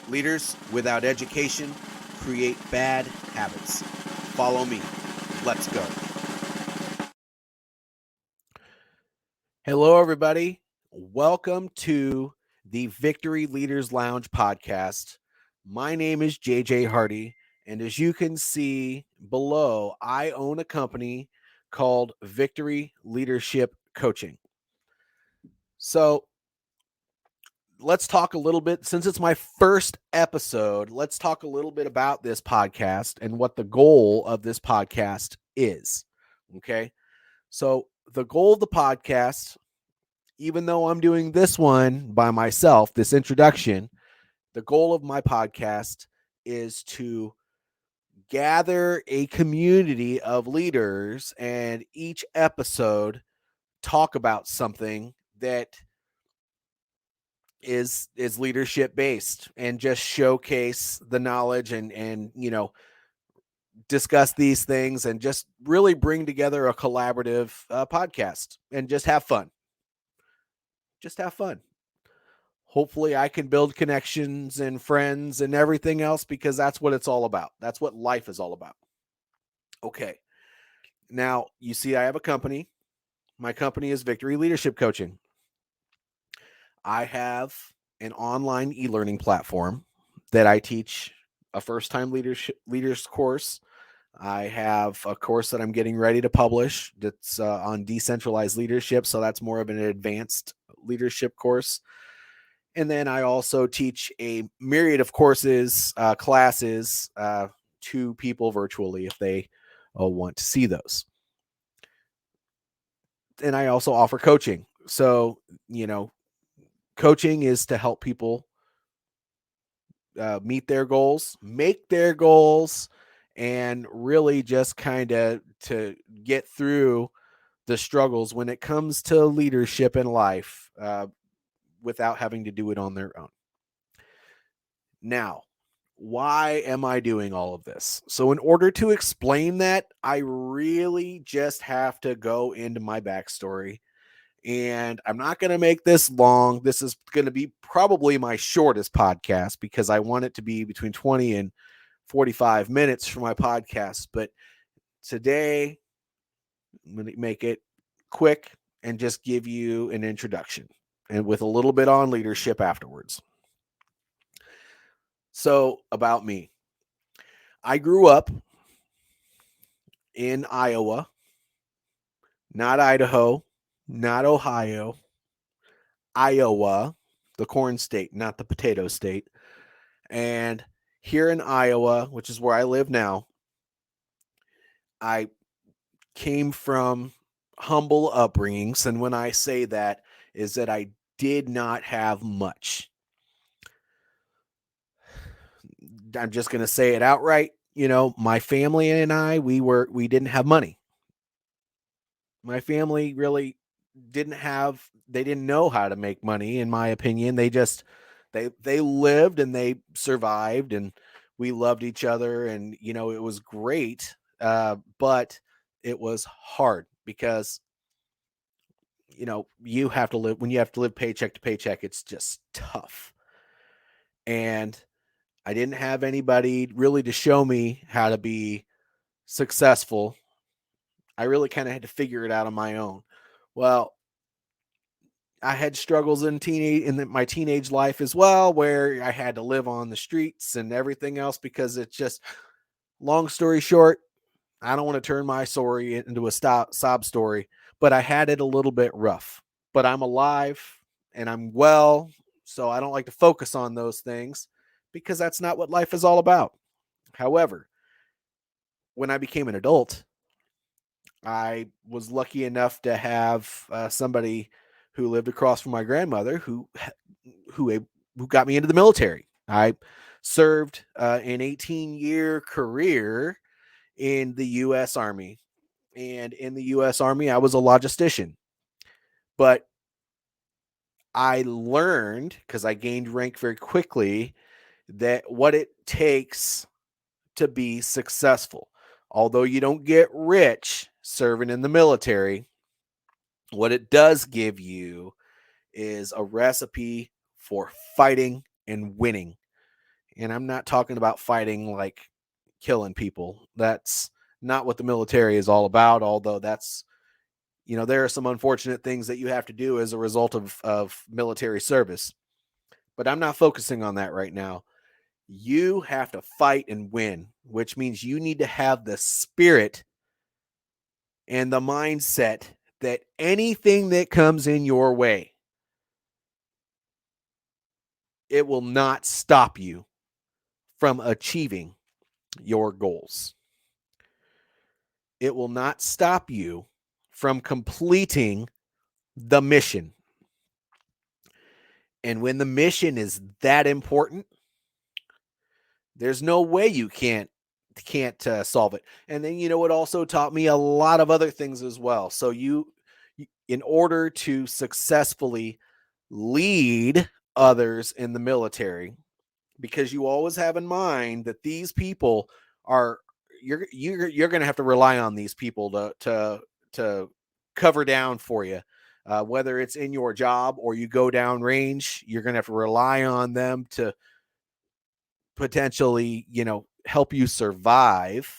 Leaders without education create bad habits. Follow me. Let's go. Hello, everybody. Welcome to the Victory Leaders Lounge podcast. My name is JJ Hardy, and as you can see below, I own a company called Victory Leadership Coaching. So, let's talk a little bit, since it's my first episode, let's talk a little bit about this podcast and what the goal of this podcast is. Okay. So the goal of the podcast, even though I'm doing this one by myself, this introduction, the goal of my podcast is to gather a community of leaders and each episode talk about something that is leadership based and just showcase the knowledge and discuss these things and just really bring together a collaborative podcast and just have fun. Hopefully I can build connections and friends and everything else, because that's what it's all about. That's what life is all about. Okay, now you see I have a company. My company is Victory Leadership Coaching. I have an online e-learning platform that I teach a first-time leaders course. I have a course that I'm getting ready to publish that's on decentralized leadership, so that's more of an advanced leadership course. And then I also teach a myriad of courses, classes to people virtually if they want to see those. And I also offer coaching. So, coaching is to help people meet their goals, make their goals, and really just kind of to get through the struggles when it comes to leadership in life without having to do it on their own. Now, why am I doing all of this? So in order to explain that, I really just have to go into my backstory. And I'm not going to make this long. This is going to be probably my shortest podcast because I want it to be between 20 and 45 minutes for my podcast. But today, I'm going to make it quick and just give you an introduction and with a little bit on leadership afterwards. So, about me. I grew up in Iowa, not Idaho, not Ohio, Iowa, the corn state, not the potato state. And here in Iowa, which is where I live now, I came from humble upbringings. And when I say that, is that I did not have much. I'm just going to say it outright. My family and I, we didn't have money. My family really they didn't know how to make money, in my opinion. They lived and they survived, and we loved each other, and it was great. But it was hard because you have to live when you have to live paycheck to paycheck. It's just tough. And I didn't have anybody really to show me how to be successful. I really kind of had to figure it out on my own. Well, I had struggles in my teenage life as well, where I had to live on the streets and everything else, because it's just, long story short, I don't want to turn my story into a sob story, but I had it a little bit rough. But I'm alive and I'm well, so I don't like to focus on those things because that's not what life is all about. However, when I became an adult, I was lucky enough to have somebody who lived across from my grandmother who got me into the military. I served an 18-year career in the U.S. Army, and in the U.S. Army, I was a logistician. But I learned, because I gained rank very quickly, that what it takes to be successful. Although you don't get rich serving in the military, what it does give you is a recipe for fighting and winning. And I'm not talking about fighting like killing people. That's not what the military is all about, although that's, there are some unfortunate things that you have to do as a result of military service. But I'm not focusing on that right now. You have to fight and win, which means you need to have the spirit and the mindset that anything that comes in your way, it will not stop you from achieving your goals. It will not stop you from completing the mission. And when the mission is that important, there's no way you can't solve it. And then it also taught me a lot of other things as well. So in order to successfully lead others in the military, because you always have in mind that these people are you're going to have to rely on these people to cover down for you, whether it's in your job or you go down range. You're going to have to rely on them to potentially help you survive,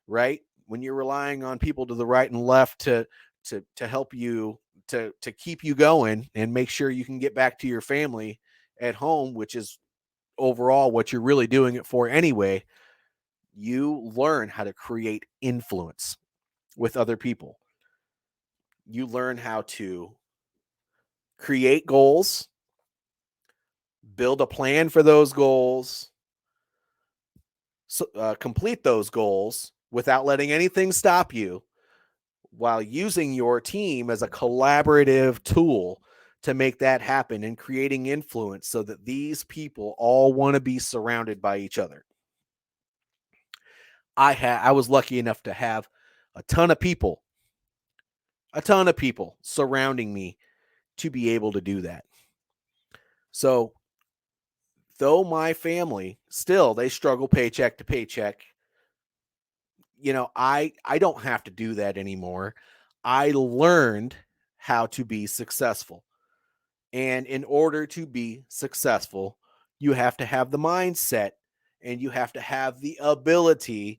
right? When you're relying on people to the right and left to help you to keep you going and make sure you can get back to your family at home, which is overall what you're really doing it for anyway, you learn how to create influence with other people. You learn how to create goals, build a plan for those goals, complete those goals without letting anything stop you, while using your team as a collaborative tool to make that happen and creating influence so that these people all want to be surrounded by each other. I was lucky enough to have a ton of people surrounding me to be able to do that. So, though my family still they struggle paycheck to paycheck, I don't have to do that anymore. I learned how to be successful. And in order to be successful, you have to have the mindset and you have to have the ability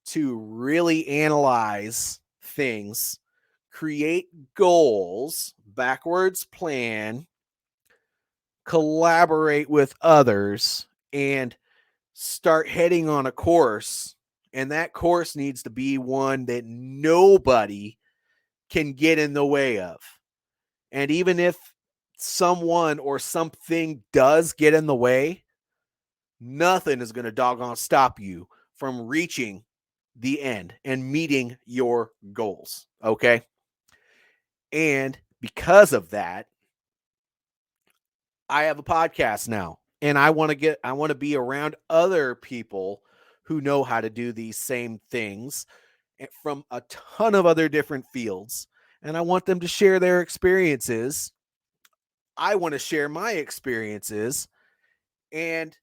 to really analyze things, create goals, backwards plan, collaborate with others, and start heading on a course. And that course needs to be one that nobody can get in the way of. And even if someone or something does get in the way, nothing is going to doggone stop you from reaching the end and meeting your goals. Okay. And because of that, I have a podcast now, and I want to be around other people who know how to do these same things from a ton of other different fields. And I want them to share their experiences. I want to share my experiences. And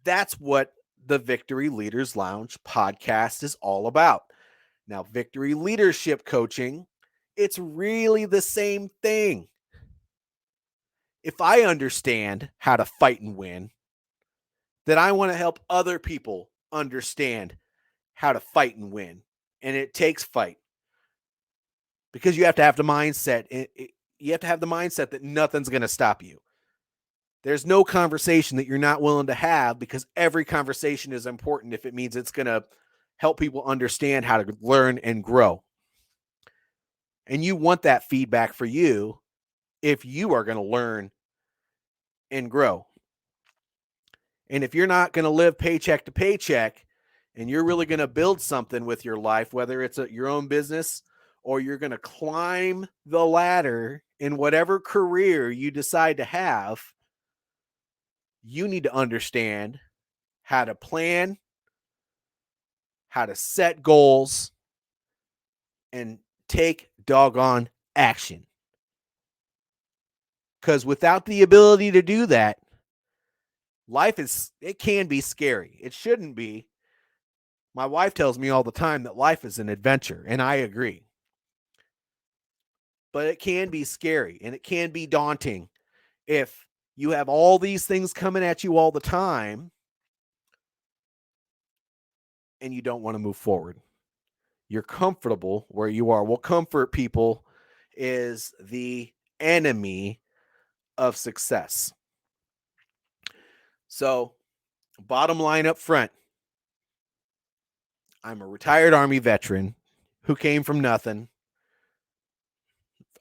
that's what the Victory Leaders Lounge podcast is all about. Now, Victory Leadership Coaching, it's really the same thing. If I understand how to fight and win, then I want to help other people understand how to fight and win. And it takes fight, because you have to have the mindset. You have to have the mindset that nothing's going to stop you. There's no conversation that you're not willing to have, because every conversation is important if it means it's going to help people understand how to learn and grow. And you want that feedback for you if you are going to learn and grow. And if you're not going to live paycheck to paycheck and you're really going to build something with your life, whether it's your own business or you're going to climb the ladder in whatever career you decide to have, you need to understand how to plan, how to set goals, and take doggone action. Because without the ability to do that, it can be scary. It shouldn't be. My wife tells me all the time that life is an adventure, and I agree. But it can be scary and it can be daunting if You have all these things coming at you all the time, and you don't want to move forward. You're comfortable where you are. Well, comfort, people, is the enemy of success. So, bottom line up front, I'm a retired Army veteran who came from nothing.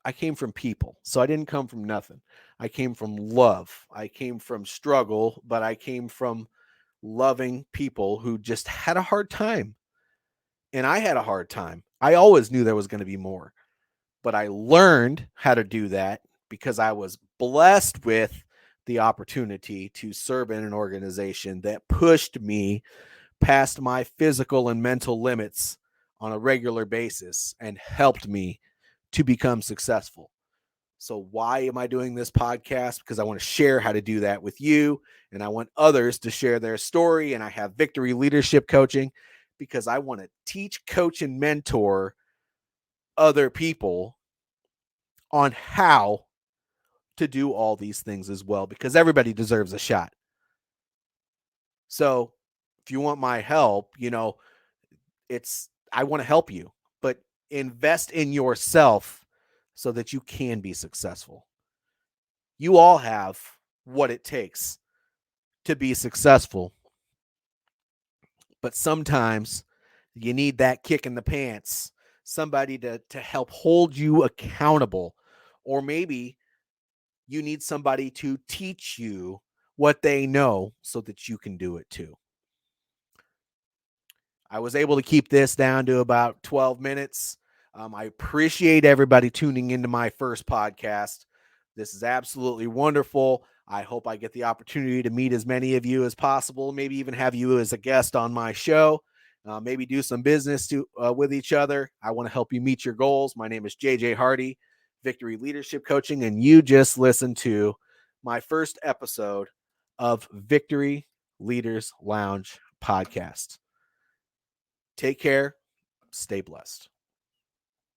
I came from people. So I didn't come from nothing. I came from love. I came from struggle, but I came from loving people who just had a hard time. And I had a hard time. I always knew there was going to be more, but I learned how to do that because I was blessed with the opportunity to serve in an organization that pushed me past my physical and mental limits on a regular basis and helped me to become successful. So why am I doing this podcast? Because I want to share how to do that with you, and I want others to share their story. And I have Victory Leadership Coaching because I want to teach, coach, and mentor other people on how to do all these things as well, because everybody deserves a shot. So if you want my help, I want to help you, but invest in yourself so that you can be successful. You all have what it takes to be successful, but sometimes you need that kick in the pants, somebody to help hold you accountable, or maybe you need somebody to teach you what they know so that you can do it too. I was able to keep this down to about 12 minutes. I appreciate everybody tuning into my first podcast. This is absolutely wonderful. I hope I get the opportunity to meet as many of you as possible, maybe even have you as a guest on my show, maybe do some business with each other. I want to help you meet your goals. My name is JJ Hardy, Victory Leadership Coaching, and you just listened to my first episode of Victory Leaders Lounge podcast. Take care. Stay blessed.